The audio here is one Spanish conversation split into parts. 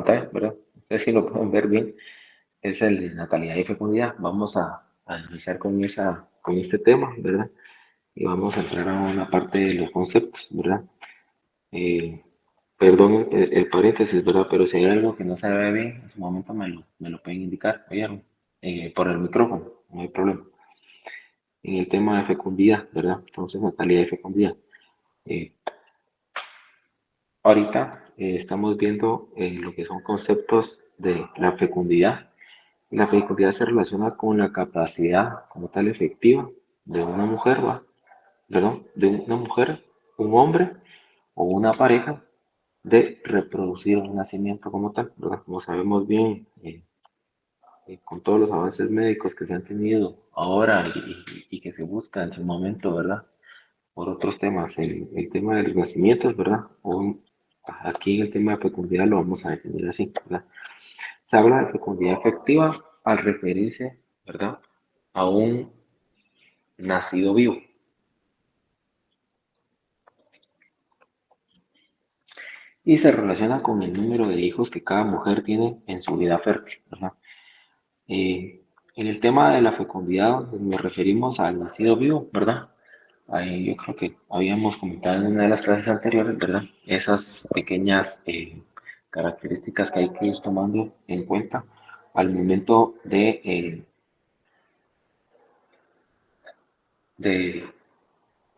pantalla, ¿verdad? Ustedes sí lo pueden ver bien, es el de natalidad y fecundidad. Vamos a iniciar con este tema, ¿verdad? Y vamos a entrar a una parte de los conceptos, ¿verdad? Eh, Perdón el paréntesis, ¿verdad? Pero si hay algo que no se ve bien, en su momento me lo pueden indicar, ¿oyeron? Por el micrófono, no hay problema. En el tema de fecundidad, ¿verdad? Entonces, natalidad y fecundidad. Eh, Ahorita estamos viendo lo que son conceptos de la fecundidad. La fecundidad se relaciona con la capacidad como tal efectiva de una mujer, ¿va? Perdón, de una mujer, un hombre o una pareja de reproducir un nacimiento como tal, ¿verdad? Como sabemos bien, con todos los avances médicos que se han tenido ahora y que se busca en su momento, ¿verdad? Por otros temas, el tema de los nacimientos, ¿verdad? Aquí en el tema de fecundidad lo vamos a definir así, ¿verdad? Se habla de fecundidad efectiva al referirse, ¿verdad? A un nacido vivo. Y se relaciona con el número de hijos que cada mujer tiene en su vida fértil, ¿verdad? En el tema de la fecundidad nos referimos al nacido vivo, ¿verdad? Ahí yo creo que habíamos comentado en una de las clases anteriores, ¿verdad? Esas pequeñas características que hay que ir tomando en cuenta al momento de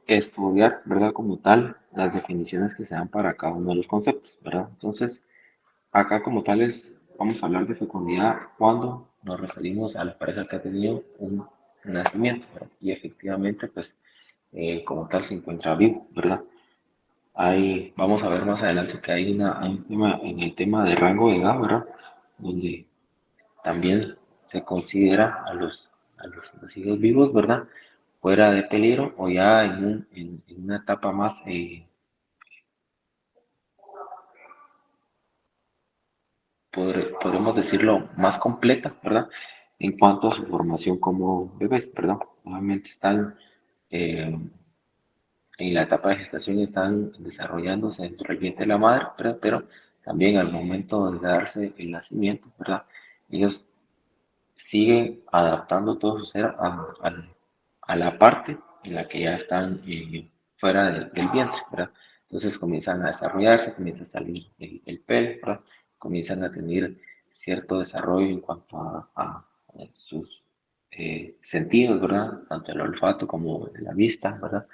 estudiar, ¿verdad? Como tal, las definiciones que se dan para cada uno de los conceptos, ¿verdad? Entonces, acá como tales, vamos a hablar de fecundidad cuando nos referimos a la pareja que ha tenido un nacimiento, ¿verdad? Y efectivamente, pues, como tal se encuentra vivo, ¿verdad? Vamos a ver más adelante que hay un tema en el tema de rango de edad, ¿verdad? Donde también se considera a los nacidos vivos, ¿verdad? Fuera de peligro o ya en una etapa más, podremos decirlo, más completa, ¿verdad? En cuanto a su formación como bebés, ¿verdad? Obviamente están eh, en la etapa de gestación, están desarrollándose dentro del vientre de la madre, ¿verdad? Pero también al momento de darse el nacimiento, ¿verdad? Ellos siguen adaptando todo su ser a la parte en la que ya están fuera del vientre, ¿verdad? Entonces comienzan a desarrollarse, comienza a salir el pelo, ¿verdad? Comienzan a tener cierto desarrollo en cuanto a sus sentidos, ¿verdad? Tanto el olfato como la vista, ¿verdad?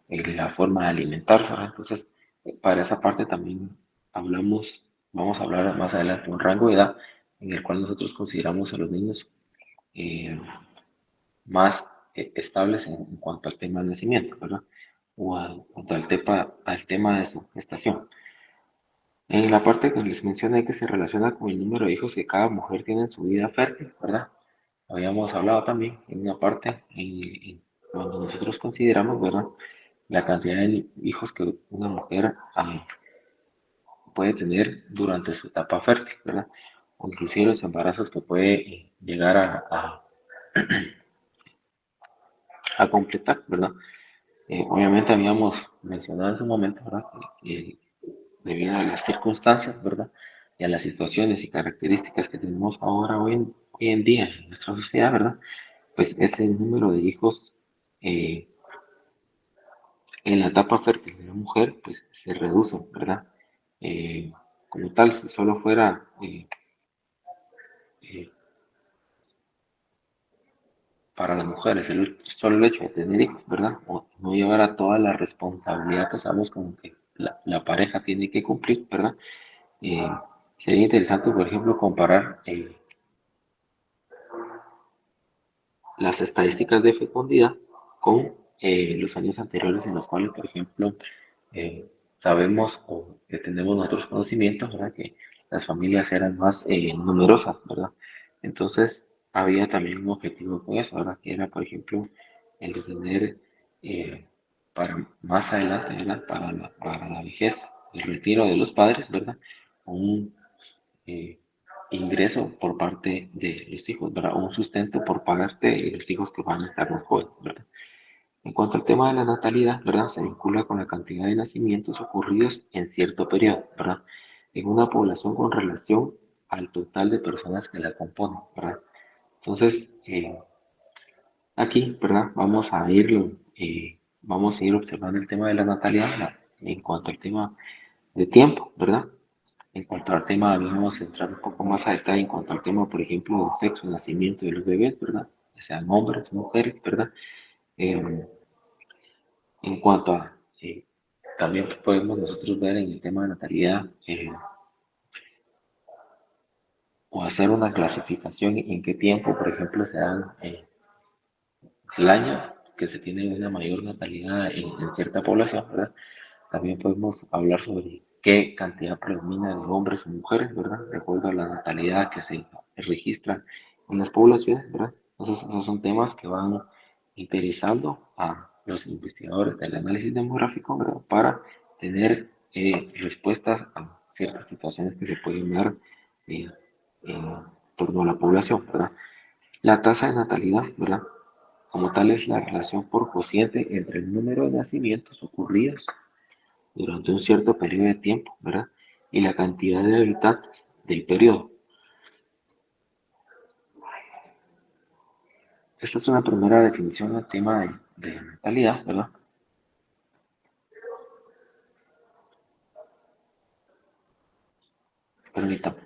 La forma de alimentarse, ¿verdad? Entonces, para esa parte también vamos a hablar más adelante de un rango de edad en el cual nosotros consideramos a los niños eh, más estables en cuanto al tema del nacimiento, ¿verdad? Cuanto al tema de su gestación. En la parte que les mencioné que se relaciona con el número de hijos que cada mujer tiene en su vida fértil, ¿verdad? Habíamos hablado también en una parte cuando nosotros consideramos, ¿verdad? La cantidad de hijos que una mujer puede tener durante su etapa fértil, ¿verdad? O inclusive los embarazos que puede llegar a completar, ¿verdad? Obviamente habíamos mencionado en su momento, ¿verdad? Debido a las circunstancias, ¿verdad? Y a las situaciones y características que tenemos ahora, hoy en día en nuestra sociedad, ¿verdad? Pues ese número de hijos eh, en la etapa fértil de la mujer, pues se reduce, ¿verdad? Eh, Como tal, si solo fuera eh, para las mujeres solo el hecho de tener hijos, ¿verdad? O no llevar a toda la responsabilidad que sabemos como que la pareja tiene que cumplir, ¿verdad? Eh, Sería interesante, por ejemplo, comparar las estadísticas de fecundidad con los años anteriores en los cuales, por ejemplo, eh, sabemos o tenemos nosotros conocimientos, ¿verdad? Que las familias eran más numerosas, ¿verdad? Entonces, había también un objetivo con eso, ¿verdad? Que era, por ejemplo, el de tener eh, para más adelante, ¿verdad? Para la vejez, el retiro de los padres, ¿verdad? Un eh, ingreso por parte de los hijos, ¿verdad? O un sustento por pagarte los hijos que van a estar más jóvenes, ¿verdad? En cuanto al tema de la natalidad, ¿verdad? Se vincula con la cantidad de nacimientos ocurridos en cierto periodo, ¿verdad? en una población con relación al total de personas que la componen, ¿verdad? Entonces, aquí, ¿verdad? Vamos a ir observando el tema de la natalidad en cuanto al tema de tiempo, ¿verdad? En cuanto al tema, vamos a entrar un poco más a detalle en cuanto al tema, por ejemplo, del sexo, nacimiento de los bebés, ¿verdad? Ya sean hombres, mujeres, ¿verdad? Eh, en cuanto a, también podemos nosotros ver en el tema de natalidad o hacer una clasificación en qué tiempo, por ejemplo, se dan el año que se tiene una mayor natalidad en cierta población, ¿verdad? También podemos hablar sobre qué cantidad predomina de hombres o mujeres, ¿verdad? De acuerdo a la natalidad que se registra en las poblaciones, ¿verdad? Entonces, esos son temas que van interesando a los investigadores del análisis demográfico, ¿verdad? Para tener respuestas a ciertas situaciones que se pueden dar eh, en torno a la población, ¿verdad? La tasa de natalidad, ¿verdad? Como tal es la relación por cociente entre el número de nacimientos ocurridos durante un cierto periodo de tiempo, ¿verdad? Y la cantidad de habitantes del periodo. Esta es una primera definición del tema de natalidad, ¿verdad? Permítame.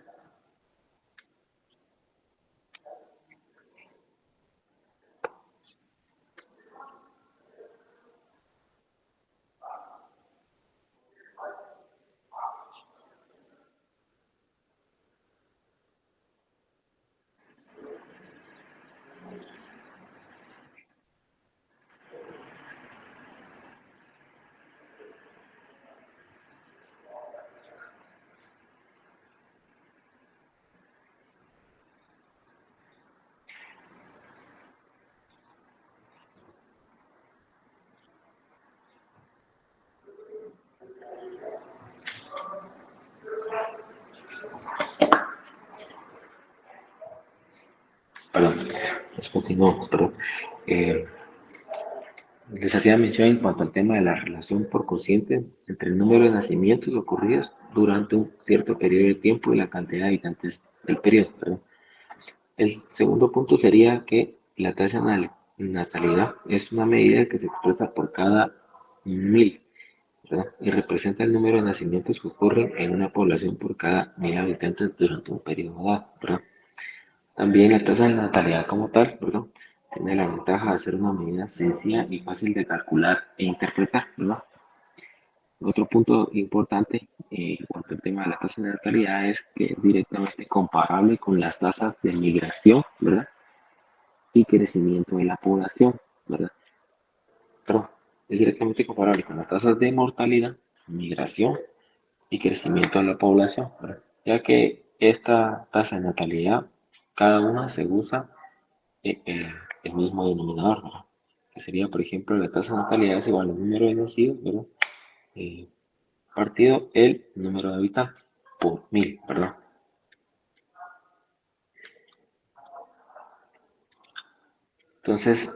Perdón, pues continuamos, perdón. Eh, Les hacía mención en cuanto al tema de la relación por cociente entre el número de nacimientos ocurridos durante un cierto periodo de tiempo y la cantidad de habitantes del periodo, perdón. El segundo punto sería que la tasa de natalidad es una medida que se expresa por cada 1000, ¿verdad? Y representa el número de nacimientos que ocurren en una población por cada 1000 habitantes durante un periodo de edad, ¿verdad? También la tasa de natalidad como tal, ¿verdad? Tiene la ventaja de ser una medida sencilla y fácil de calcular e interpretar, ¿verdad? Otro punto importante en cuanto al tema de la tasa de natalidad es que es directamente comparable con las tasas de migración, ¿verdad? Y crecimiento de la población, ¿verdad? Perdón, es directamente comparable con las tasas de mortalidad, migración y crecimiento de la población, ¿verdad? Ya que esta tasa de natalidad, cada una se usa el mismo denominador, ¿verdad? Que sería, por ejemplo, la tasa de natalidad es igual al número de nacidos, ¿verdad? Eh, partido el número de habitantes por 1000, ¿verdad? Entonces,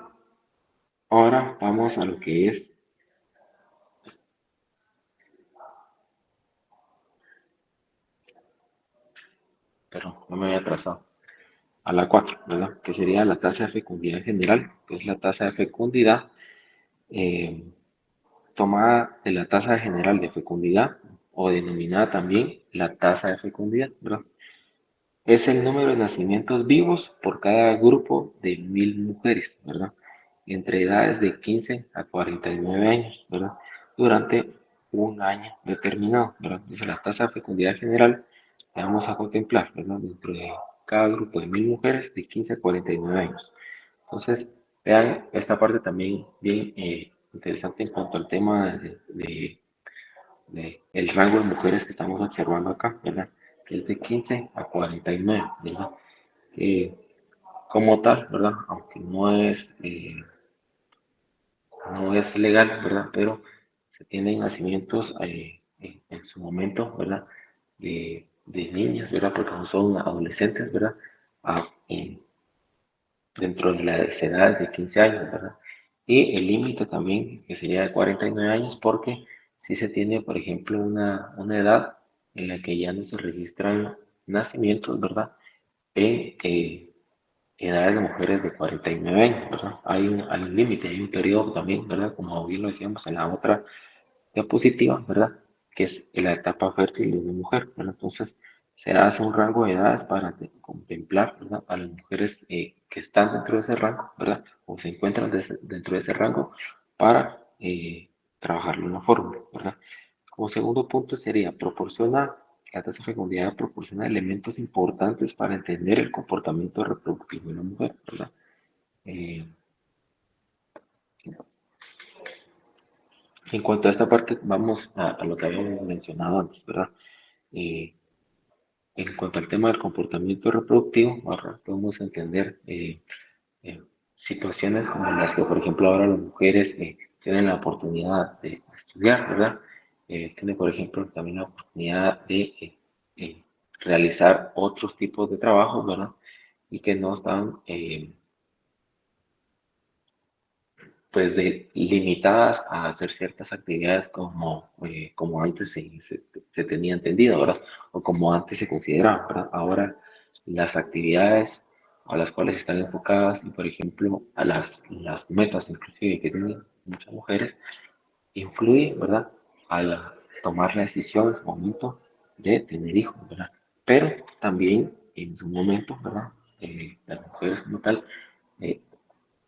ahora vamos a lo que es, pero no me había atrasado, a la 4, ¿verdad? Que sería la tasa de fecundidad general, que es la tasa de fecundidad eh, tomada de la tasa general de fecundidad o denominada también la tasa de fecundidad, ¿verdad? Es el número de nacimientos vivos por cada grupo de 1000 mujeres, ¿verdad? Entre edades de 15 a 49 años, ¿verdad? Durante un año determinado, ¿verdad? Dice la tasa de fecundidad general que vamos a contemplar, ¿verdad? Dentro de cada grupo de 1000 mujeres de 15 a 49 años. Entonces, vean esta parte también bien interesante en cuanto al tema de el rango de mujeres que estamos observando acá, ¿verdad? Que es de 15 a 49, ¿verdad? Eh, como tal, ¿verdad? Aunque no es legal, ¿verdad? Pero se tienen nacimientos en su momento, ¿verdad? De niñas, ¿verdad? Porque no son adolescentes, ¿verdad? A- en- dentro de las edades de 15 años, ¿verdad? Y el límite también, que sería de 49 años, porque si se tiene, por ejemplo, una edad en la que ya no se registran nacimientos, ¿verdad? En edades de mujeres de 49 años, ¿verdad? Hay un límite, hay un periodo también, ¿verdad? Como bien lo decíamos en la otra diapositiva, ¿verdad? Que es la etapa fértil de una mujer, ¿verdad? Entonces, se hace un rango de edades para contemplar, ¿verdad? A las mujeres que están dentro de ese rango, ¿verdad? O se encuentran dentro de ese rango para trabajarlo en una fórmula, ¿verdad? Como segundo punto sería, la tasa de fecundidad proporciona elementos importantes para entender el comportamiento reproductivo de la mujer, ¿verdad? Eh, en cuanto a esta parte, vamos a lo que habíamos mencionado antes, ¿verdad? Eh, en cuanto al tema del comportamiento reproductivo, ahora podemos entender eh, situaciones como las que, por ejemplo, ahora las mujeres tienen la oportunidad de estudiar, ¿verdad? Tienen, por ejemplo, también la oportunidad de realizar otros tipos de trabajos, ¿verdad? Y que no están pues limitadas a hacer ciertas actividades como antes se tenía entendido, ¿verdad? O como antes se consideraba, ¿verdad? Ahora las actividades a las cuales están enfocadas y, por ejemplo, a las metas inclusive que tienen muchas mujeres, influye, ¿verdad? Al tomar la decisión en su momento de tener hijos, ¿verdad? Pero también en su momento, ¿verdad? Las mujeres como tal eh,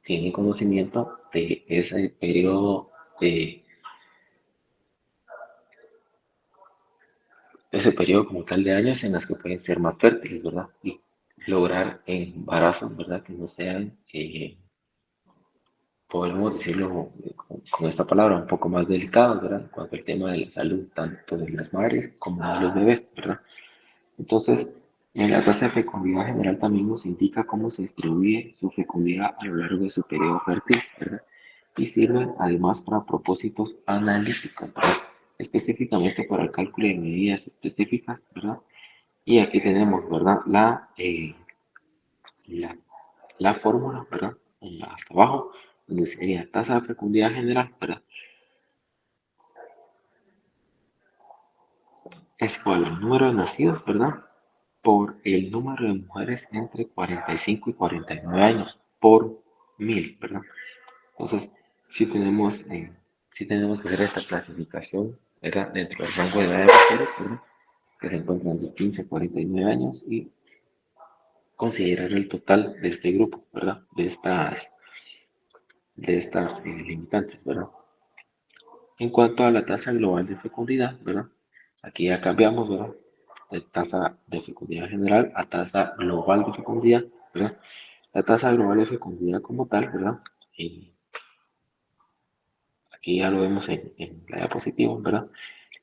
tiene conocimiento de ese periodo como tal de años en las que pueden ser más fértiles, ¿verdad? Y lograr embarazos, ¿verdad? Que no sean, podemos decirlo con esta palabra, un poco más delicados, ¿verdad? En cuanto al tema de la salud, tanto de las madres como de los bebés, ¿verdad? Entonces, en la tasa de fecundidad general también nos indica cómo se distribuye su fecundidad a lo largo de su periodo fértil, ¿verdad? Y sirven además para propósitos analíticos, ¿verdad? Específicamente para el cálculo de medidas específicas, ¿verdad? Y aquí tenemos, ¿verdad? La, la fórmula, ¿verdad? Hasta abajo, donde sería tasa de fecundidad general, ¿verdad? Es igual al número de nacidos, ¿verdad? Por el número de mujeres entre 45 y 49 años por 1000, ¿verdad? Entonces, sí tenemos que hacer esta clasificación, ¿verdad? Dentro del rango de edad de mujeres, ¿verdad? Que se encuentran de 15 a 49 años y considerar el total de este grupo, ¿verdad? De estas limitantes, ¿verdad? En cuanto a la tasa global de fecundidad, ¿verdad? Aquí ya cambiamos, ¿verdad? De tasa de fecundidad general a tasa global de fecundidad, ¿verdad? La tasa global de fecundidad como tal, ¿verdad? Y aquí ya lo vemos en la diapositiva, ¿verdad?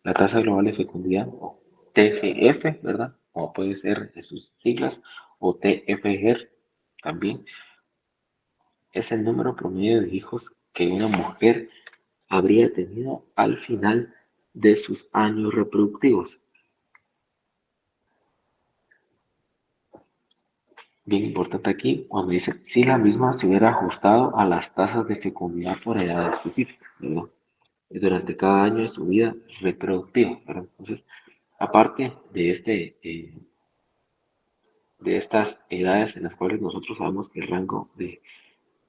La tasa global de fecundidad, o TGF, ¿verdad? O puede ser de sus siglas, o TFR también, es el número promedio de hijos que una mujer habría tenido al final de sus años reproductivos. Bien importante aquí, cuando dice si la misma se hubiera ajustado a las tasas de fecundidad por edad específica, ¿verdad? Durante cada año de su vida reproductiva, ¿verdad? Entonces, aparte de estas edades en las cuales nosotros sabemos que el rango de,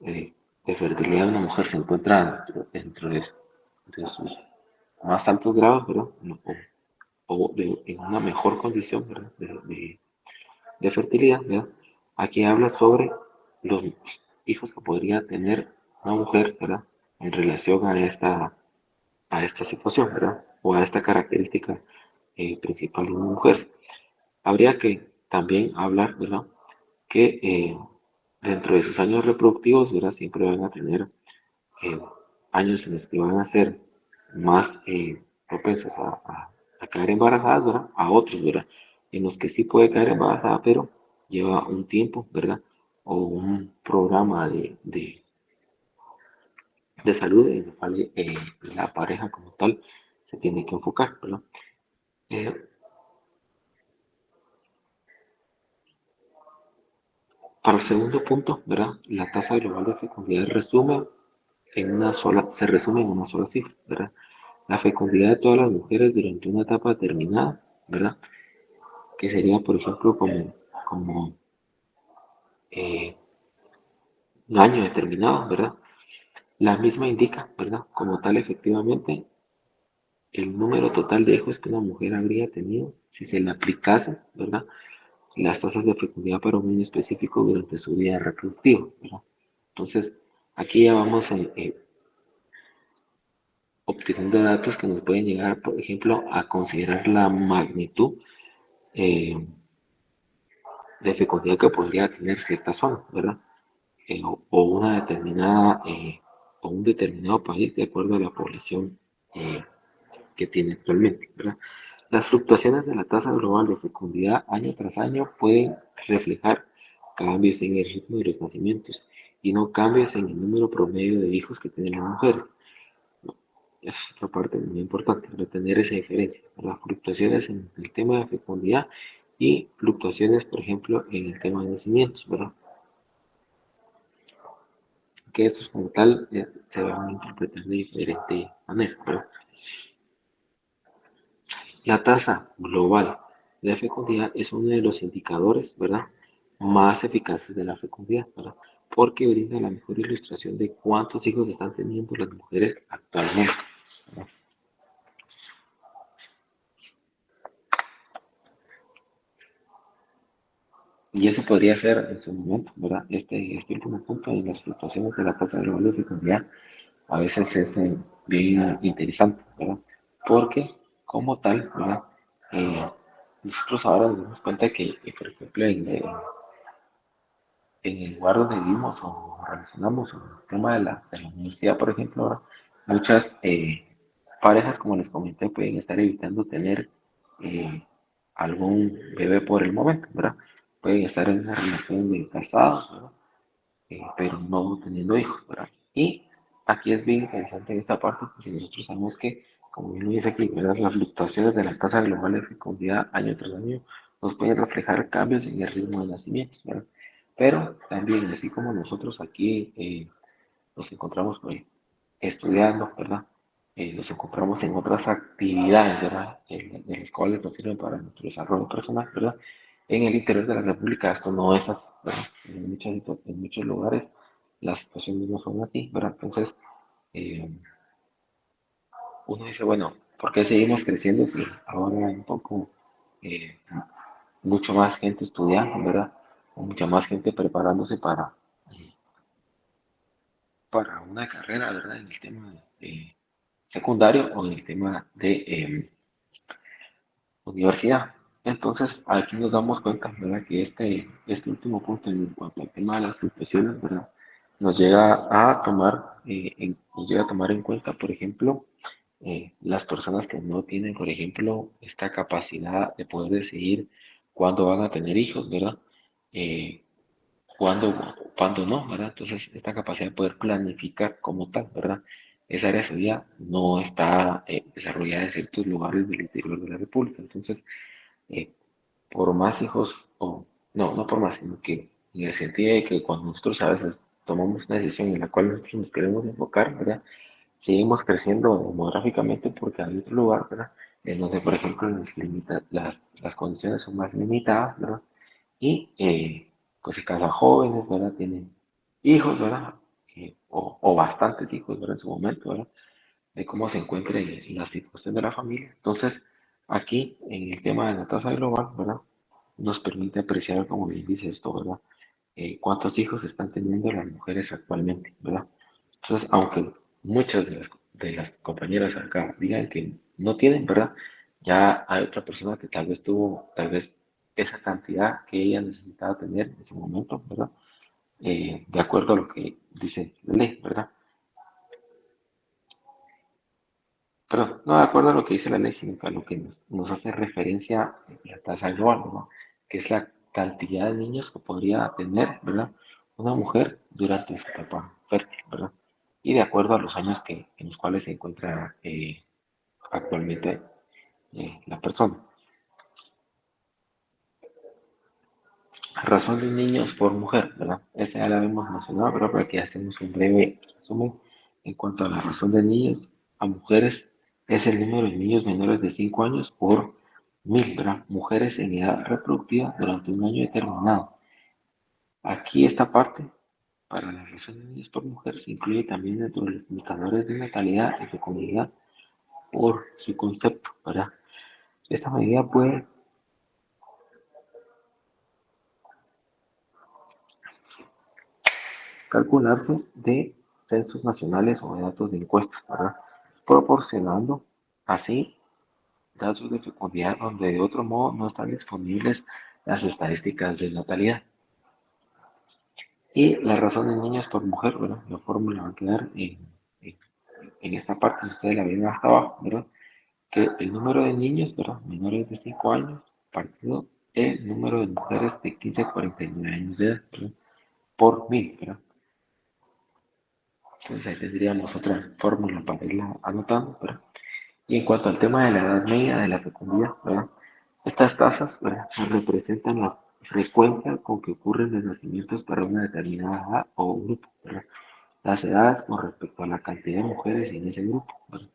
de fertilidad de una mujer se encuentra dentro de sus más altos grados, ¿verdad? En una mejor condición, ¿verdad? De fertilidad, ¿verdad? Aquí habla sobre los hijos que podría tener una mujer, ¿verdad? En relación a esta situación, ¿verdad? O a esta característica principal de una mujer. Habría que también hablar, ¿verdad? Que dentro de sus años reproductivos, ¿verdad? Siempre van a tener eh, años en los que van a ser más propensos a caer embarazadas, ¿verdad? A otros, ¿verdad? En los que sí puede caer embarazada, pero lleva un tiempo, ¿verdad? O un programa de salud en el cual la pareja como tal se tiene que enfocar, ¿verdad? Eh, para el segundo punto, ¿verdad? La tasa global de fecundidad se resume en una sola cifra, ¿verdad? La fecundidad de todas las mujeres durante una etapa determinada ¿verdad? Que sería, por ejemplo, como eh, un año determinado, ¿verdad? La misma indica, ¿verdad? Como tal, efectivamente, el número total de hijos que una mujer habría tenido si se le aplicase, ¿verdad? Las tasas de fecundidad para un año específico durante su vida reproductiva, ¿verdad? Entonces, aquí ya vamos obteniendo datos que nos pueden llegar, por ejemplo, a considerar la magnitud eh, de fecundidad que podría tener cierta zona, ¿verdad? O una determinada, o un determinado país de acuerdo a la población eh, que tiene actualmente, ¿verdad? Las fluctuaciones de la tasa global de fecundidad año tras año pueden reflejar cambios en el ritmo de los nacimientos y no cambios en el número promedio de hijos que tienen las mujeres. No, eso es otra parte muy importante, tener esa diferencia. Las fluctuaciones en el tema de fecundidad y fluctuaciones, por ejemplo, en el tema de nacimientos, ¿verdad? Que estos como tal se van a interpretar de diferente manera, ¿verdad? La tasa global de fecundidad es uno de los indicadores, ¿verdad?, más eficaces de la fecundidad, ¿verdad? Porque brinda la mejor ilustración de cuántos hijos están teniendo las mujeres actualmente, ¿verdad? Y eso podría ser en su momento, ¿verdad? Este último punto en las fluctuaciones de la tasa global de fecundidad a veces es bien interesante, ¿verdad? Porque como tal, ¿verdad? Eh, nosotros ahora nos damos cuenta que, por ejemplo, en el lugar donde vivimos o relacionamos o el tema de la universidad, por ejemplo, ahora, muchas parejas, como les comenté, pueden estar evitando tener eh, algún bebé por el momento, ¿verdad? Pueden estar en una relación de casados, ¿verdad? Pero no teniendo hijos, ¿verdad? Y aquí es bien interesante en esta parte, porque nosotros sabemos que, como bien lo dice aquí, ¿verdad? Las fluctuaciones de la tasa global de fecundidad año tras año nos pueden reflejar cambios en el ritmo de nacimientos, ¿verdad? Pero también, así como nosotros aquí nos encontramos pues, estudiando, ¿verdad? Nos encontramos en otras actividades, ¿verdad? En las cuales nos sirven para nuestro desarrollo personal, ¿verdad? En el interior de la República esto no es así, ¿verdad? En muchos lugares las situaciones no son así, ¿verdad? Entonces, eh, uno dice, bueno, ¿por qué seguimos creciendo si ahora hay un poco, eh, mucho más gente estudiando, ¿verdad? O mucha más gente preparándose para una carrera, ¿verdad? En el tema secundario o en el tema de universidad. Entonces, aquí nos damos cuenta, ¿verdad? Que este último punto en cuanto al tema de las fluctuaciones, ¿verdad? Nos llega a tomar, nos llega a tomar en cuenta, por ejemplo, las personas que no tienen, por ejemplo, esta capacidad de poder decidir cuándo van a tener hijos, ¿verdad? Eh, cuándo no, ¿verdad? Entonces, esta capacidad de poder planificar como tal, ¿verdad? Esa área de su vida no está desarrollada en ciertos lugares del interior de la República. Entonces, eh, por más hijos, o no, no por más, sino que en el sentido de que cuando nosotros a veces tomamos una decisión en la cual nosotros nos queremos enfocar, ¿verdad? Seguimos creciendo demográficamente porque hay otro lugar, ¿verdad? En donde, por ejemplo, las condiciones son más limitadas, ¿verdad? Y pues se casan jóvenes, ¿verdad? Tienen hijos, ¿verdad? O bastantes hijos, ¿verdad? En su momento, ¿verdad? De cómo se encuentre la situación de la familia. Entonces, aquí, en el tema de la tasa global, ¿verdad? Nos permite apreciar, como bien dice esto, ¿verdad? Cuántos hijos están teniendo las mujeres actualmente, ¿verdad? Entonces, aunque muchas de las compañeras acá digan que no tienen, ¿verdad? Ya hay otra persona que tal vez tuvo, tal vez esa cantidad que ella necesitaba tener en su momento, ¿verdad? De acuerdo a lo que dice la ley, ¿verdad? Pero no de acuerdo a lo que dice la ley, sino que a lo que nos hace referencia la tasa global, ¿no? Que es la cantidad de niños que podría tener, ¿verdad? Una mujer durante su etapa fértil, ¿verdad? Y de acuerdo a los años en los cuales se encuentra actualmente la persona. Razón de niños por mujer, ¿verdad? Esta ya la habíamos mencionado, pero para que hacemos un breve resumen en cuanto a la razón de niños a mujeres, es el número de niños menores de 5 años por 1000, ¿verdad? Mujeres en edad reproductiva durante un año determinado. Aquí esta parte, para la razón de niños por mujer, se incluye también dentro de los indicadores de natalidad y fecundidad por su concepto, ¿verdad? Esta medida puede calcularse de censos nacionales o de datos de encuestas, ¿verdad? Proporcionando así datos de fecundidad donde de otro modo no están disponibles las estadísticas de natalidad. Y la razón de niños por mujer, ¿verdad? La fórmula va a quedar en esta parte, si ustedes la ven hasta abajo, ¿verdad? Que el número de niños, ¿verdad? Menores de 5 años, partido el número de mujeres de 15 a 49 años de edad, ¿verdad? Por 1000, ¿verdad? Entonces ahí tendríamos otra fórmula para irla anotando, ¿verdad? Y en cuanto al tema de la edad media de la fecundidad, ¿verdad? Estas tasas, ¿verdad? Representan la frecuencia con que ocurren los nacimientos para una determinada edad o grupo, ¿verdad? Las edades con respecto a la cantidad de mujeres en ese grupo, ¿verdad?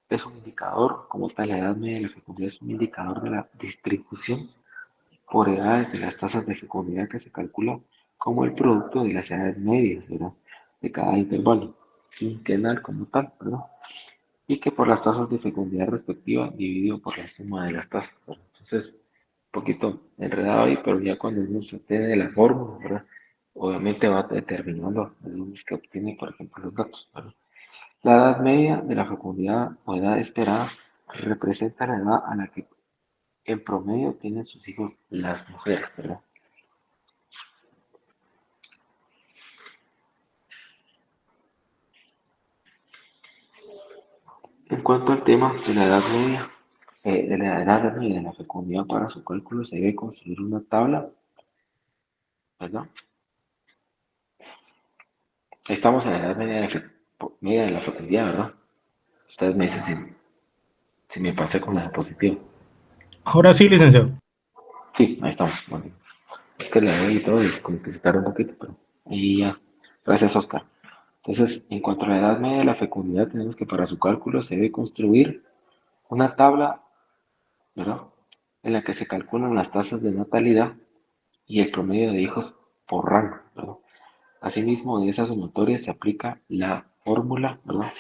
Es un indicador, como tal, la edad media de la fecundidad es un indicador de la distribución por edades de las tasas de fecundidad que se calcula como el producto de las edades medias, ¿verdad? De cada intervalo quinquenal como tal, ¿verdad? Y que por las tasas de fecundidad respectivas dividido por la suma de las tasas, ¿verdad? Entonces, un poquito enredado ahí, pero ya cuando uno se obtiene la fórmula, ¿verdad? Obviamente va determinando los que obtiene, por ejemplo, los datos, ¿verdad? La edad media de la fecundidad o edad esperada representa la edad a la que en promedio tienen sus hijos las mujeres, ¿verdad? En cuanto al tema de la edad media, de la edad media de la fecundidad para su cálculo se debe construir una tabla, ¿verdad? Estamos en la edad media de la fecundidad, ¿verdad? Ustedes me dicen si me pasé con la diapositiva. Ahora sí, licenciado. Sí, ahí estamos. Bueno, es que la veo y todo y como que se tarda un poquito, pero y ya. Gracias, Oscar. Entonces, en cuanto a la edad media de la fecundidad, tenemos que para su cálculo se debe construir una tabla, ¿verdad? En la que se calculan las tasas de natalidad y el promedio de hijos por rango, ¿verdad? Asimismo, de esa sumatoria se aplica la fórmula, ¿verdad?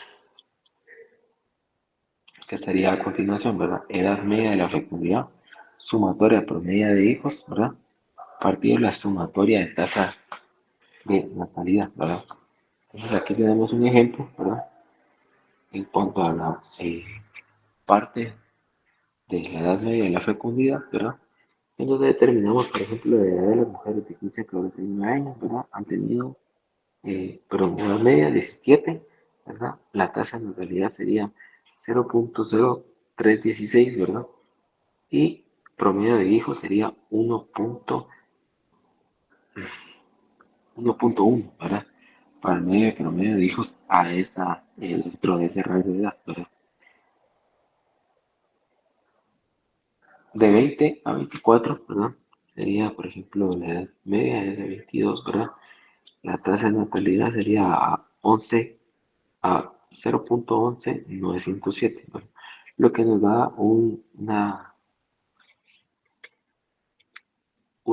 Que estaría a continuación, ¿verdad? Edad media de la fecundidad, sumatoria promedio de hijos, ¿verdad? Partido la sumatoria de tasa de natalidad, ¿verdad? Entonces aquí tenemos un ejemplo, ¿verdad? En cuanto a la parte de la edad media de la fecundidad, ¿verdad? En donde determinamos, por ejemplo, la edad de las mujeres de 15 a 49 años, ¿verdad? Han tenido, perdón, edad media 17, ¿verdad? La tasa de natalidad sería 0.0316, ¿verdad? Y promedio de hijos sería 1.1, ¿verdad? Para el medio de promedio de hijos a esa, dentro de ese rango de edad, ¿verdad? De 20 a 24, ¿verdad? Sería, por ejemplo, la edad media es de 22, ¿verdad? La tasa de natalidad sería a 11, a 0.11957, ¿verdad? Lo que nos da un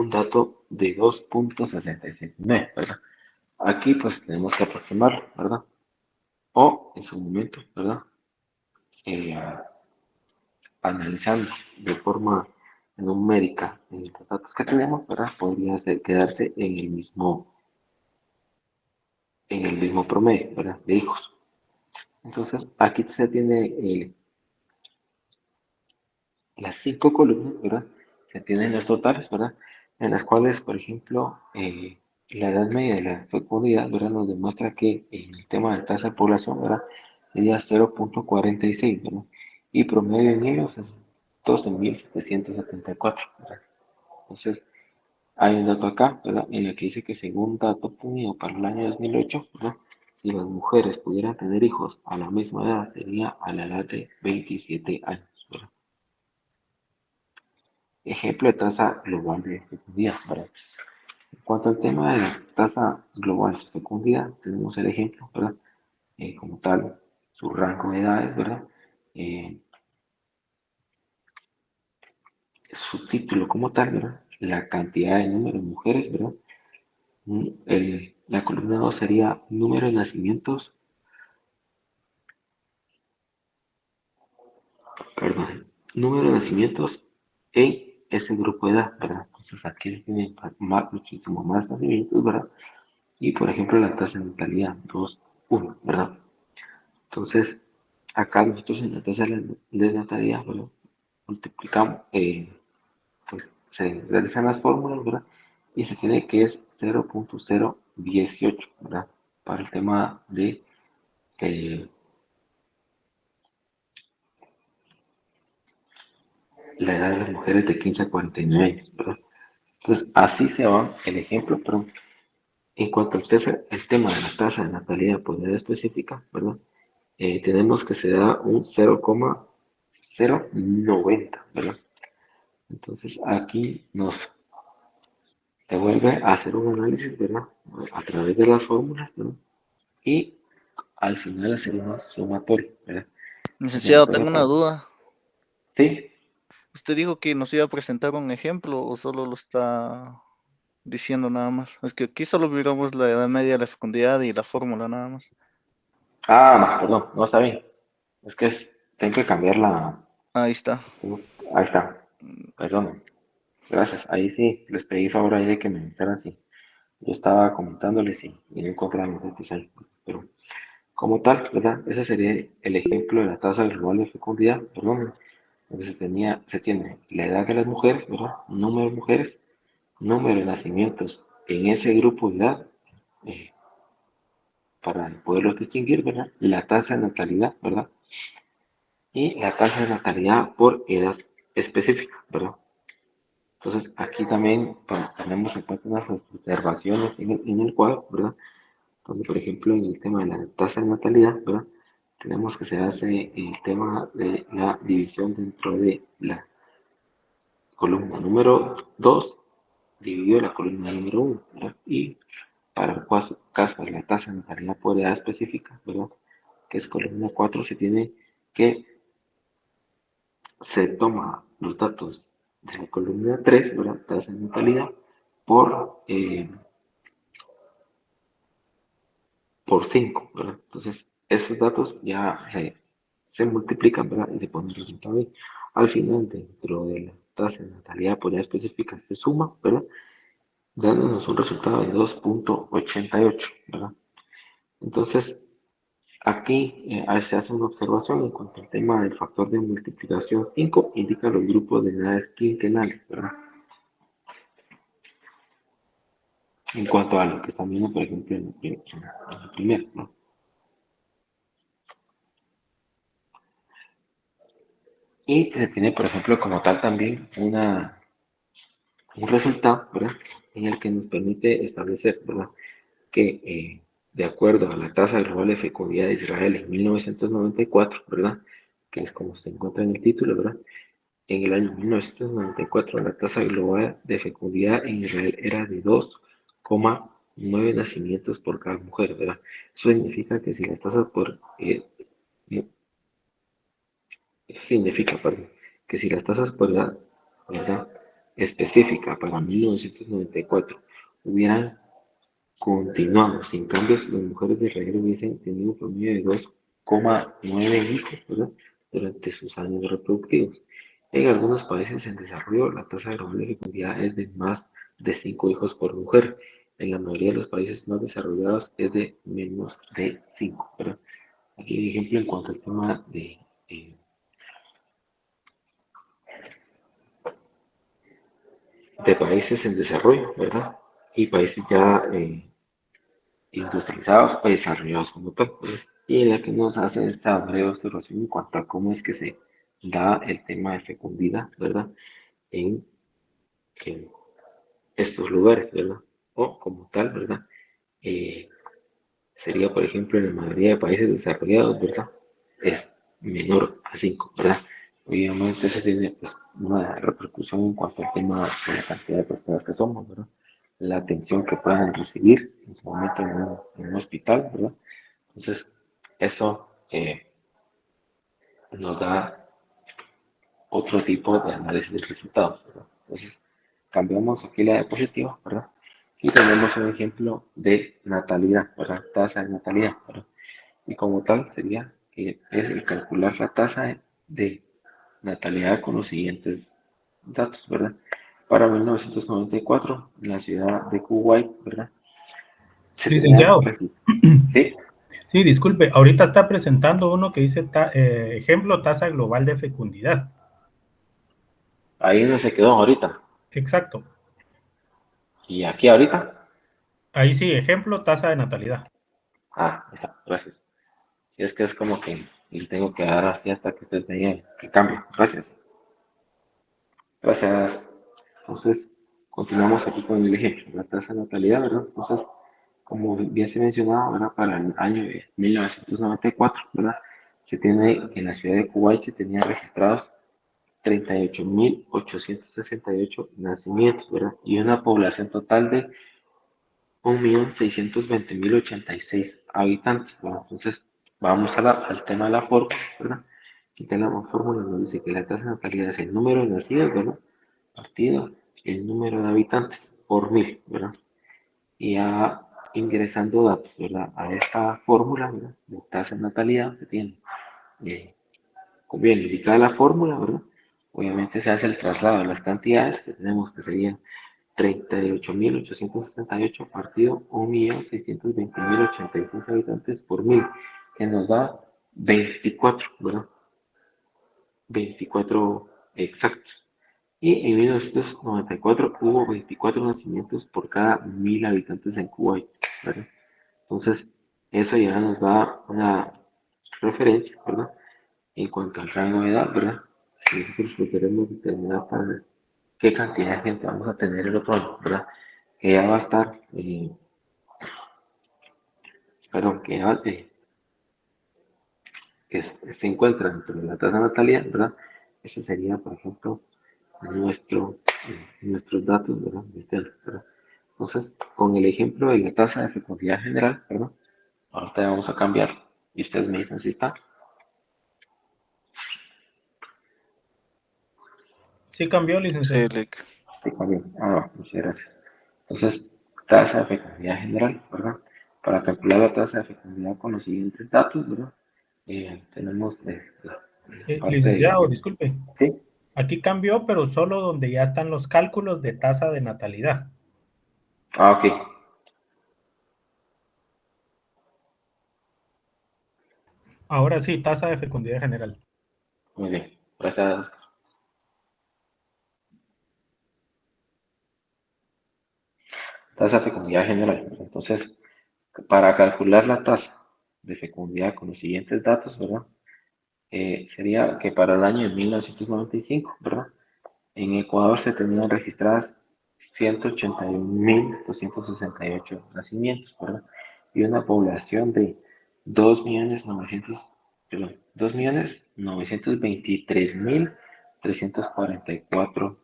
dato de 2.669, ¿verdad? Aquí pues tenemos que aproximarlo, ¿verdad? O en su momento, ¿verdad? Eh, Analizando de forma numérica los datos que tenemos, ¿verdad? Podría quedarse en el mismo promedio, ¿verdad? De hijos. Entonces, aquí se tiene las 5 columnas, ¿verdad? Se tienen los totales, ¿verdad? En las cuales, por ejemplo, la edad media de la fecundidad, ¿verdad? Nos demuestra que el tema de tasa de población, ¿verdad? Sería 0.46, ¿verdad? Y promedio en ellos es 12.774, ¿verdad? Entonces, hay un dato acá, ¿verdad? En el que dice que según dato obtenido para el año 2008, ¿verdad? Si las mujeres pudieran tener hijos a la misma edad, sería a la edad de 27 años, ¿verdad? Ejemplo de tasa global de fecundidad, ¿verdad? En cuanto al tema de la tasa global de fecundidad, tenemos el ejemplo, ¿verdad? Como tal, su rango de edades, ¿verdad? Eh, su título como tal, ¿verdad? La cantidad de número de mujeres, ¿verdad? La columna 2 sería número de nacimientos, perdón, número de nacimientos en ese grupo de edad, ¿verdad? Entonces aquí tiene muchísimo más nacimientos, ¿verdad? Y por ejemplo la tasa de natalidad, 2, 1, ¿verdad? Entonces, acá nosotros en la tasa de natalidad, ¿verdad? Multiplicamos, pues se realizan las fórmulas, ¿verdad? Y se tiene que es 0.018, ¿verdad? Para el tema de eh, la edad de las mujeres de 15 a 49 años, ¿verdad? Entonces, así se va el ejemplo, pero en cuanto el tema de la tasa de natalidad por edad específica, ¿verdad? Tenemos que se da un 0,090, ¿verdad? Entonces, aquí nos devuelve a hacer un análisis, ¿verdad? A través de las fórmulas, ¿verdad? Y al final hacer una sumatoria, ¿verdad? La Licenciado, sumatoria tengo una para... duda. Sí, ¿Usted dijo que nos iba a presentar un ejemplo o solo lo está diciendo nada más? Es que aquí solo miramos la edad media, la fecundidad y la fórmula nada más. perdón, no está bien. Es que tengo que cambiar la... Ahí está. Ahí está, perdón. Gracias. Ahí sí, les pedí favor ahí de que me avisaran si yo estaba comentándoles y no encontraba los datos ahí. Pero como tal, ¿verdad? Ese sería el ejemplo de la tasa global de fecundidad, perdón, donde se tiene la edad de las mujeres, ¿verdad? Número de mujeres, número de nacimientos en ese grupo de edad, eh, para poderlos distinguir, ¿verdad? La tasa de natalidad, ¿verdad? Y la tasa de natalidad por edad específica, ¿verdad? Entonces, aquí también tenemos en cuenta unas observaciones en el cuadro, ¿verdad? Donde, por ejemplo, en el tema de la tasa de natalidad, ¿verdad? Tenemos que se hace el tema de la división dentro de la columna número 2 dividido la columna número 1, ¿verdad? Y para el caso de la tasa de natalidad por edad específica, ¿verdad? Que es columna 4, se tiene que se toma los datos de la columna 3, ¿verdad? Tasa de natalidad por 5, ¿verdad? Entonces, esos datos ya se multiplican, ¿verdad? Y se pone el resultado ahí. Al final, dentro de la tasa de natalidad por edad específica, se suma, ¿verdad? Dándonos un resultado de 2.88, ¿verdad? Entonces, aquí se hace una observación en cuanto al tema del factor de multiplicación 5, indica los grupos de edades quinquenales, ¿verdad? En cuanto a lo que están viendo, por ejemplo, en el primero, ¿no? Y se tiene, por ejemplo, como tal también un resultado, ¿verdad? En el que nos permite establecer, ¿verdad? Que de acuerdo a la tasa global de fecundidad de Israel en 1994, ¿verdad? Que es como se encuentra en el título, ¿verdad? En el año 1994 la tasa global de fecundidad en Israel era de 2,9 nacimientos por cada mujer, ¿verdad? Eso significa que si las tasas perdón, que si las tasas por edad, ¿verdad? Específica para 1994 hubieran continuado sin cambios, las mujeres de Israel hubiesen tenido un promedio de 2,9 hijos, ¿verdad? Durante sus años reproductivos. En algunos países en desarrollo, la tasa global de fecundidad es de más de 5 hijos por mujer. En la mayoría de los países más desarrollados es de menos de 5, ¿verdad? Aquí hay un ejemplo en cuanto al tema eh, de países en desarrollo, ¿verdad? Y países ya industrializados o desarrollados como tal, ¿verdad? Y en la que nos hace esta breve observación en cuanto a cómo es que se da el tema de fecundidad, ¿verdad? En, en estos lugares, ¿verdad? O como tal, ¿verdad? Eh, Sería, por ejemplo, en la mayoría de países desarrollados, ¿verdad? Es menor a 5, ¿verdad? Obviamente eso tiene pues, una repercusión en cuanto al tema de la cantidad de personas que somos, ¿verdad? La atención que puedan recibir en su momento en un hospital, ¿verdad? Entonces, eso nos da otro tipo de análisis del resultado, ¿verdad? Entonces, cambiamos aquí la diapositiva, ¿verdad? Y tenemos un ejemplo de natalidad, ¿verdad? Tasa de natalidad, ¿verdad? Y como tal sería que es el calcular la tasa de natalidad con los siguientes datos, ¿verdad? Para 1994, en la ciudad de Kuwait, ¿verdad? Se tenían Licenciado, ¿sí? sí, disculpe, ahorita está presentando uno que dice ejemplo tasa global de fecundidad. Ahí no se quedó ahorita. Exacto. Y aquí ahorita. Ahí sí, ejemplo tasa de natalidad. Ah, ahí está, gracias. Si es que es como que le tengo que dar así hasta que ustedes me digan que cambie. Gracias. Gracias. Entonces, continuamos aquí con el ejemplo, la tasa de natalidad, ¿verdad? Entonces, como bien se mencionaba, ¿verdad? Para el año de 1994, ¿verdad? Se tiene, en la ciudad de Kuwait se tenían registrados 38.868 nacimientos, ¿verdad? Y una población total de 1.620.086 habitantes, ¿verdad? Entonces, vamos al tema de la fórmula, ¿verdad? El tema de la fórmula nos dice que la tasa de natalidad es el número de nacidos, ¿verdad? Partido el número de habitantes por 1.000, ¿verdad? Y ya ingresando datos, ¿verdad? A esta fórmula, ¿verdad? De tasa de natalidad que tiene, como bien indicada la fórmula, ¿verdad? Obviamente se hace el traslado de las cantidades que tenemos que serían 38.868 partido 1.620.086 habitantes por 1.000, que nos da 24, ¿verdad? 24 exactos. Y en 1994 hubo 24 nacimientos por cada 1.000 habitantes en Kuwait, ¿verdad? Entonces, eso ya nos da una referencia, ¿verdad? En cuanto al rango de edad, ¿verdad? Si nosotros lo queremos determinar para ver qué cantidad de gente vamos a tener el otro año, ¿verdad? Que ya va a estar, perdón, que ya que se encuentra dentro de la tasa de natalidad, ¿verdad? Ese sería, por ejemplo, nuestros datos, ¿verdad? ¿verdad? Entonces, con el ejemplo de la tasa de fecundidad general, ¿verdad? Ahorita vamos a cambiar y ustedes me dicen si está. Sí cambió, licenciado. Sí, Lick. Sí, cambió. Ah, muchas gracias. Entonces, tasa de fecundidad general, ¿verdad? Para calcular la tasa de fecundidad con los siguientes datos, ¿verdad? Tenemos la parte Licenciado, de... disculpe. Sí. Aquí cambió, pero solo donde ya están los cálculos de tasa de natalidad. Ah, ok. Ahora sí, tasa de fecundidad general. Muy bien. Gracias. Tasa de fecundidad general. Entonces, para calcular la tasa de fecundidad con los siguientes datos, ¿verdad? Sería que para el año de 1995, ¿verdad? En Ecuador se tenían registradas 181.268 nacimientos, ¿verdad? Y una población de 2.900.000, perdón, 2.923.344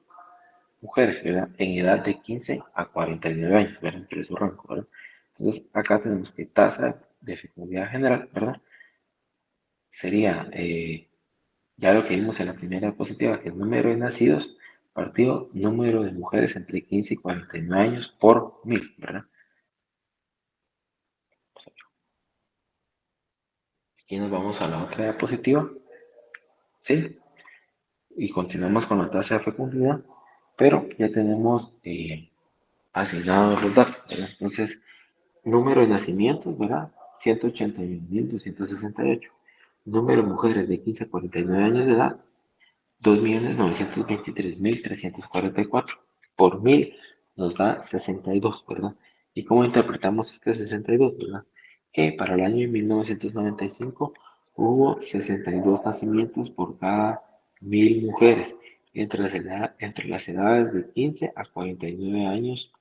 mujeres, ¿verdad? En edad de 15 a 49 años, ¿verdad? Entre su rango, ¿verdad? Entonces, acá tenemos que tasa de fecundidad general, ¿verdad? Sería ya lo que vimos en la primera diapositiva, que el número de nacidos partido número de mujeres entre 15 y 49 años por 1.000, ¿verdad? Aquí nos vamos a la otra diapositiva, ¿sí? Y continuamos con la tasa de fecundidad, pero ya tenemos asignados los datos, ¿verdad? Entonces, número de nacimientos, ¿verdad? 181.268. Número de mujeres de 15 a 49 años de edad, 2.923.344 por 1.000 nos da 62, ¿verdad? ¿Y cómo interpretamos este 62, verdad? Que para el año de 1995 hubo 62 nacimientos por cada 1.000 mujeres entre las edades de 15 a 49 años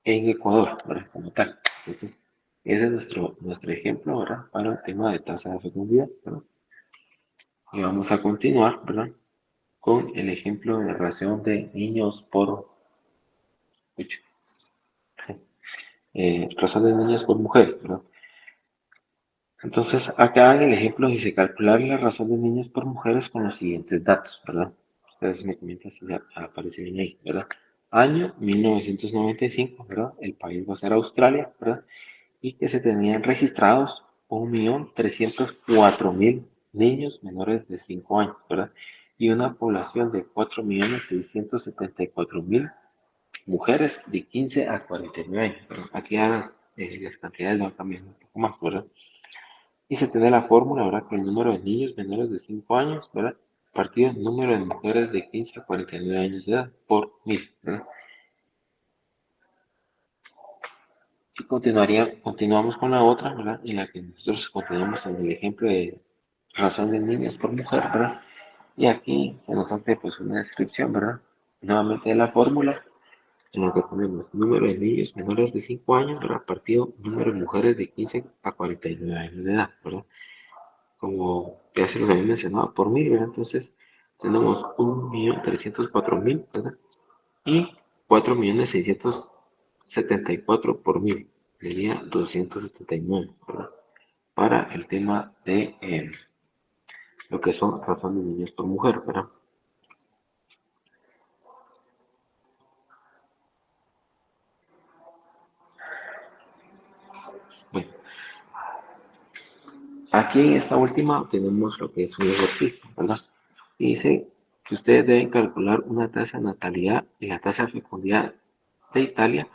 en Ecuador, ¿verdad? Como tal. Entonces, ese es nuestro ejemplo, ¿verdad? Para el tema de tasa de fecundidad, ¿verdad? Y vamos a continuar, ¿verdad? Con el ejemplo de ración de niños por razón de niños por mujeres, ¿verdad? Entonces, acá en el ejemplo dice calcular la razón de niños por mujeres con los siguientes datos, ¿verdad? Ustedes me comentan si ya aparece bien ahí, ¿verdad? Año 1995, ¿verdad? El país va a ser Australia, ¿verdad? Y que se tenían registrados 1.304.000 niños menores de 5 años, ¿verdad? Y una población de 4.674.000 mujeres de 15 a 49 años, ¿verdad? Aquí ya las cantidades van cambiando un poco más, ¿verdad? Y se tiene la fórmula, ¿verdad? Que el número de niños menores de 5 años, ¿verdad? Partido el número de mujeres de 15 a 49 años de edad por 1000, ¿verdad? Y continuamos con la otra, ¿verdad? En la que nosotros continuamos en el ejemplo de razón de niños por mujer, ¿verdad? Y aquí se nos hace pues una descripción, ¿verdad? Nuevamente de la fórmula, en la que ponemos número de niños menores de 5 años, ¿verdad? Partido número de mujeres de 15 a 49 años de edad, ¿verdad? Como ya se los había mencionado, por 1000, ¿verdad? Entonces tenemos 1.304.000, ¿verdad? Y 4.674 por 1000, sería 279, ¿verdad? Para el tema de lo que son razón de niños por mujer, ¿verdad? Bueno, aquí en esta última tenemos lo que es un ejercicio, ¿verdad? Y dice que ustedes deben calcular una tasa de natalidad y la tasa de fecundidad de Italia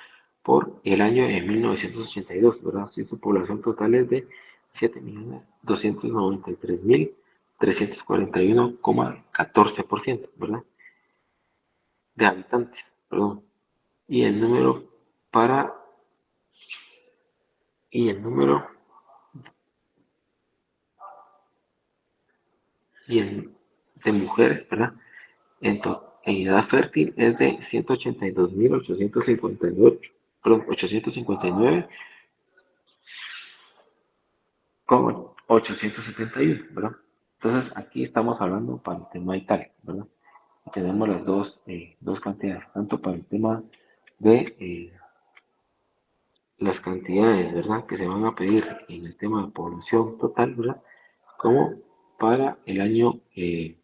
por el año de 1982, ¿verdad? Si su población total es de 7.293.341,14%, ¿verdad? De habitantes, perdón. Y el número para, y el número, y el de mujeres, ¿verdad? En edad fértil es de 182.858, perdón, 859 con 871, ¿verdad? Entonces aquí estamos hablando para el tema de Italia, ¿verdad? Y tenemos las dos cantidades, tanto para el tema de las cantidades, ¿verdad? Que se van a pedir en el tema de población total, ¿verdad? Como para el año en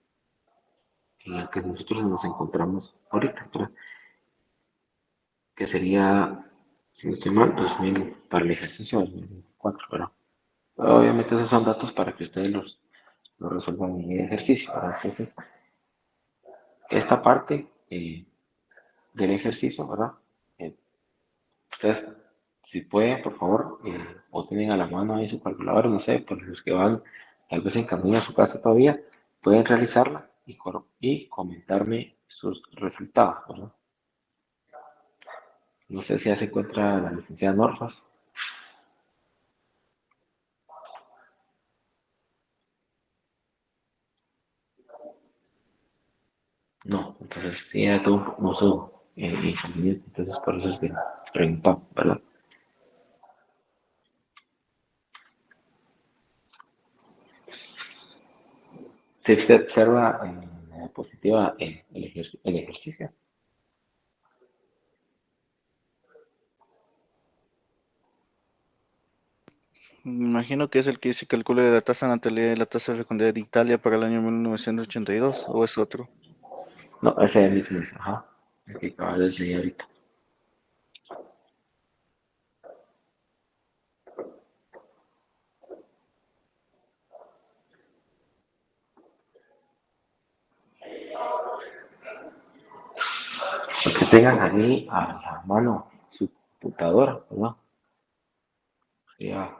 el que nosotros nos encontramos ahorita, ¿verdad? Que sería, si no estoy mal, 2000 para el ejercicio 2024, ¿verdad? Obviamente esos son datos para que ustedes los resuelvan en el ejercicio, ¿verdad? Entonces, esta parte del ejercicio, ¿verdad? Eh, ustedes, si pueden, por favor, o tienen a la mano ahí su calculadora, no sé, por los que van tal vez en camino a su casa todavía, pueden realizarla y comentarme sus resultados, ¿verdad? No sé si ya se encuentra la licenciada Norfas. No, entonces sí era todo un uso inconveniente, entonces por eso es que preguntaba, ¿verdad? Si usted observa en la diapositiva el ejercicio. Me imagino que es el que se calcula la tasa de natalidad y la tasa de fecundidad de Italia para el año 1982, o es otro. No, ese mismo es, ajá, el que acabas de enseñar ahorita. Los que tengan ahí a la mano su computadora, ¿verdad? Sería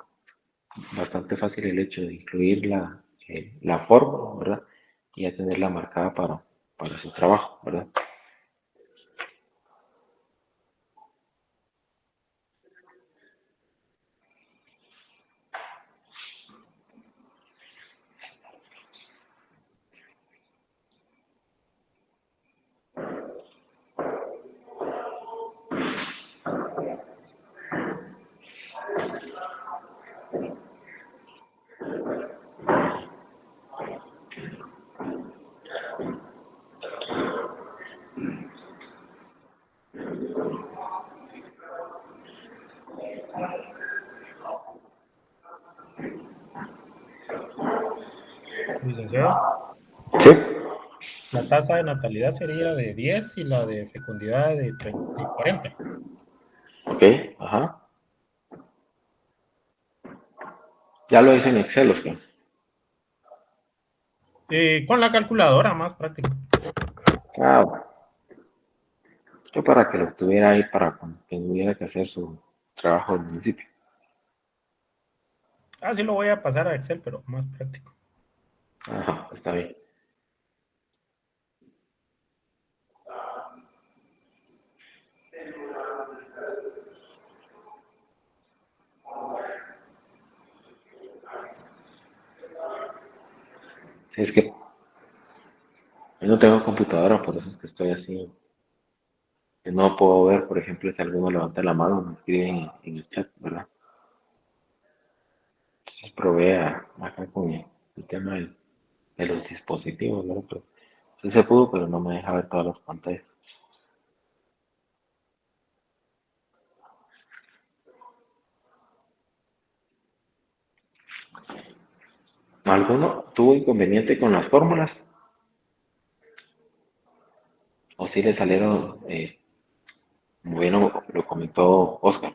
bastante fácil el hecho de incluir la fórmula, ¿verdad? Y ya tenerla marcada para su trabajo, ¿verdad? licenciado. Sí. La tasa de natalidad sería de 10 y la de fecundidad de 40. Ok, ajá. Ya lo hice en Excel, Oscar. Con la calculadora, más práctico. Ah, bueno. Yo para que lo tuviera ahí para cuando tuviera que hacer su trabajo del municipio. Sí lo voy a pasar a Excel, pero más práctico. Ajá, está bien. Es que yo no tengo computadora, por eso es que estoy así. Que no puedo ver, por ejemplo, si alguno levanta la mano, me escriben en el chat, ¿verdad? Entonces provea acá con el tema de los dispositivos, ¿verdad? Pero, sí se pudo, pero no me deja ver todas las pantallas. ¿Alguno tuvo inconveniente con las fórmulas? ¿O si le salieron, bueno, lo comentó Oscar?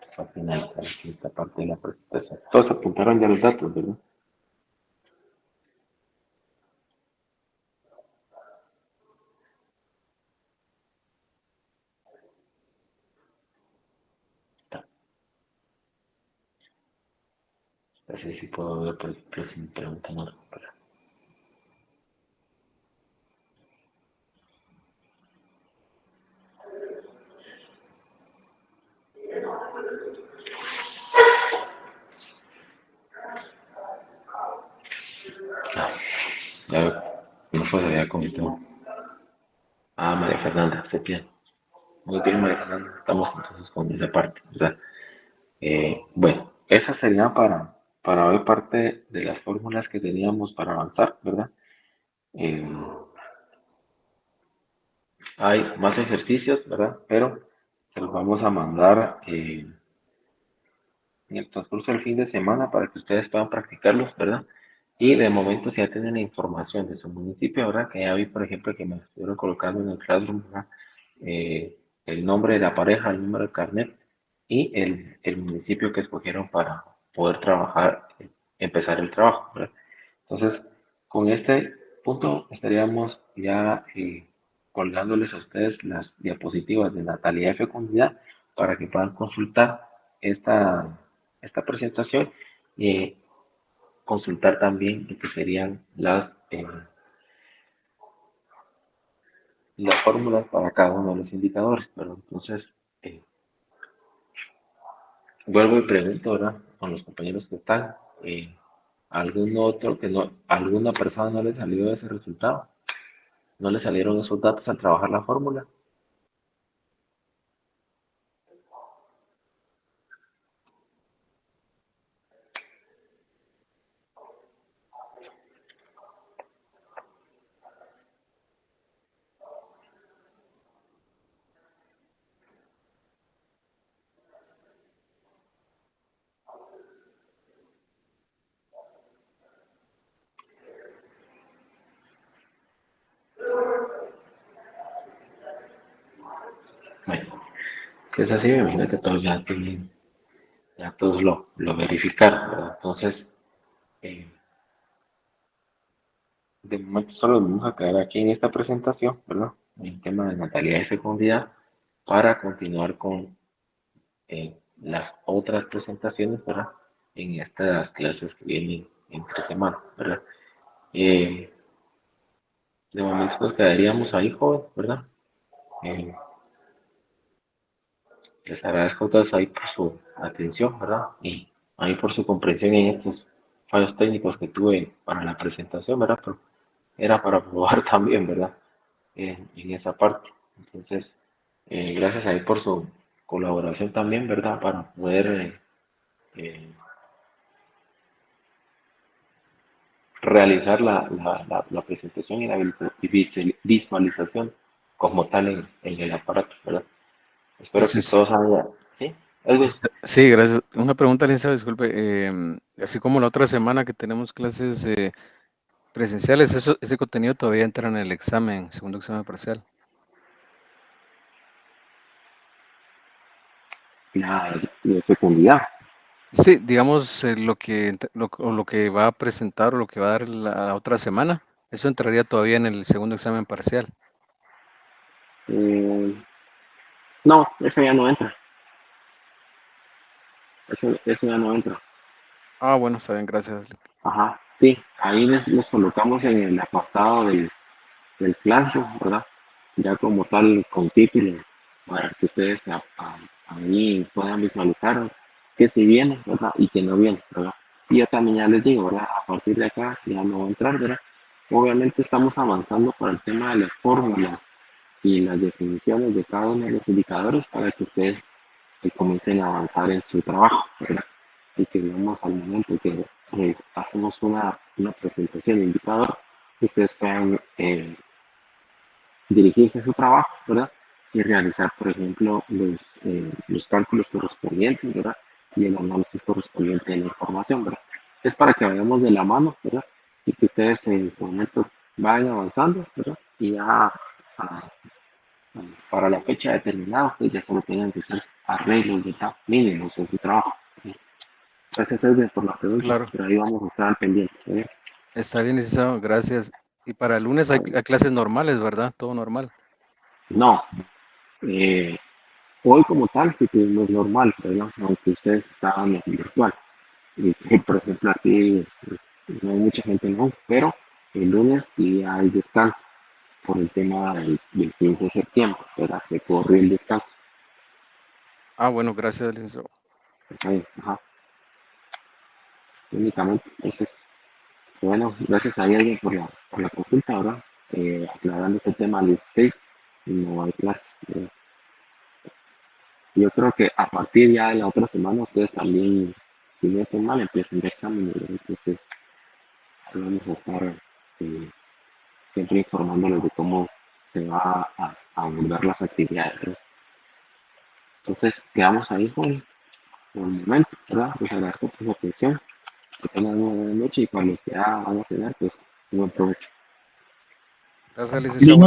Pues al finalizar aquí esta parte de la presentación. Todos apuntaron ya los datos, ¿verdad? Está. Así sí puedo ver, por ejemplo, si me preguntan algo. Ah, ya no fue, había comentado. Ah, María Fernanda, Sepia. Muy bien, María Fernanda. Estamos entonces con esa parte, ¿verdad? Bueno, esa sería para hoy parte de las fórmulas que teníamos para avanzar, ¿verdad? Eh, hay más ejercicios, ¿verdad? Pero se los vamos a mandar en el transcurso del fin de semana para que ustedes puedan practicarlos, ¿verdad? Y de momento, si ya tienen la información de su municipio, ¿verdad? Que ya vi, por ejemplo, que me estuvieron colocando en el Classroom, ¿verdad? El nombre de la pareja, el número de carnet y el municipio que escogieron para poder trabajar, empezar el trabajo, ¿verdad? Entonces, con este punto estaríamos ya colgándoles a ustedes las diapositivas de natalidad y fecundidad para que puedan consultar esta presentación y consultar también lo que serían las fórmulas para cada uno de los indicadores, ¿verdad? Entonces, vuelvo y pregunto, ¿verdad? Con los compañeros que están, ¿algún otro que no, alguna persona no le salió ese resultado? ¿No le salieron esos datos al trabajar la fórmula? Bueno, si es así, me imagino que todos ya tienen, ya todos lo verificaron, ¿verdad? Entonces, eh, de momento solo nos vamos a quedar aquí en esta presentación, ¿verdad? En el tema de natalidad y fecundidad para continuar con las otras presentaciones, ¿verdad? En estas clases que vienen entre semana, ¿verdad? Eh, de momento nos quedaríamos ahí, joven, ¿verdad? Eh, les agradezco a todos ahí por su atención, ¿verdad? Y ahí por su comprensión en estos fallos técnicos que tuve para la presentación, ¿verdad? Pero era para probar también, ¿verdad? en esa parte. Entonces, gracias ahí por su colaboración también, ¿verdad? Para poder eh, realizar la presentación y la visualización como tal en el aparato, ¿verdad? Espero que Sí, todos haya, ¿sí? Edwin. sí, gracias. Una pregunta, licenciado, disculpe. Así como la otra semana que tenemos clases presenciales, ese contenido todavía entra en el examen, segundo examen parcial. De fecundidad. Sí, digamos lo que va a presentar o lo que va a dar la otra semana, eso entraría todavía en el segundo examen parcial. Eh, no, eso ya no entra. Eso ya no entra. Ah, bueno, está bien, gracias. Ajá, sí, ahí les colocamos en el apartado del Classroom, ¿verdad? Ya como tal, con título, para que ustedes ahí puedan visualizar que si viene, ¿verdad? Y que no viene, ¿verdad? Y yo también ya les digo, ¿verdad? A partir de acá ya no va a entrar, ¿verdad? Obviamente estamos avanzando para el tema de las fórmulas y las definiciones de cada uno de los indicadores para que ustedes comiencen a avanzar en su trabajo, ¿verdad? Y que veamos al momento que hacemos una presentación de indicador, que ustedes puedan dirigirse a su trabajo, ¿verdad? Y realizar, por ejemplo, los cálculos correspondientes, ¿verdad? Y el análisis correspondiente de la información, ¿verdad? Es para que vayamos de la mano, ¿verdad? Y que ustedes en su momento vayan avanzando, ¿verdad? Y ya para la fecha determinada, ustedes ya solo tengan que hacer arreglos de mínimos en su trabajo. Gracias, Edwin, por la pregunta, Claro, pero ahí vamos a estar al pendiente. ¿Eh? está bien, licenciado, gracias. Y para el lunes hay clases normales, ¿verdad? Todo normal. No, eh, hoy como tal sí tuvimos normal, ¿verdad? Aunque ustedes estaban en virtual. Y, por ejemplo, aquí no hay mucha gente, no, pero el lunes sí hay descanso por el tema del 15 de septiembre, ¿verdad? Se corrió el descanso. Ah, bueno, gracias, licenciado. Ahí, ajá, únicamente. Entonces, bueno, gracias a alguien por la consulta, ¿verdad? Aclarando este tema al 16, no hay clase. Yo creo que a partir ya de la otra semana ustedes también, si no estoy mal, empiezan el examen, ¿verdad? Entonces vamos a estar siempre informándoles de cómo se va a abordar las actividades, ¿verdad? Entonces quedamos ahí por el momento, ¿verdad? Les agradezco por su atención, que tengan una buena noche y para los que ya van a cenar, pues un buen provecho. Gracias, licenciado.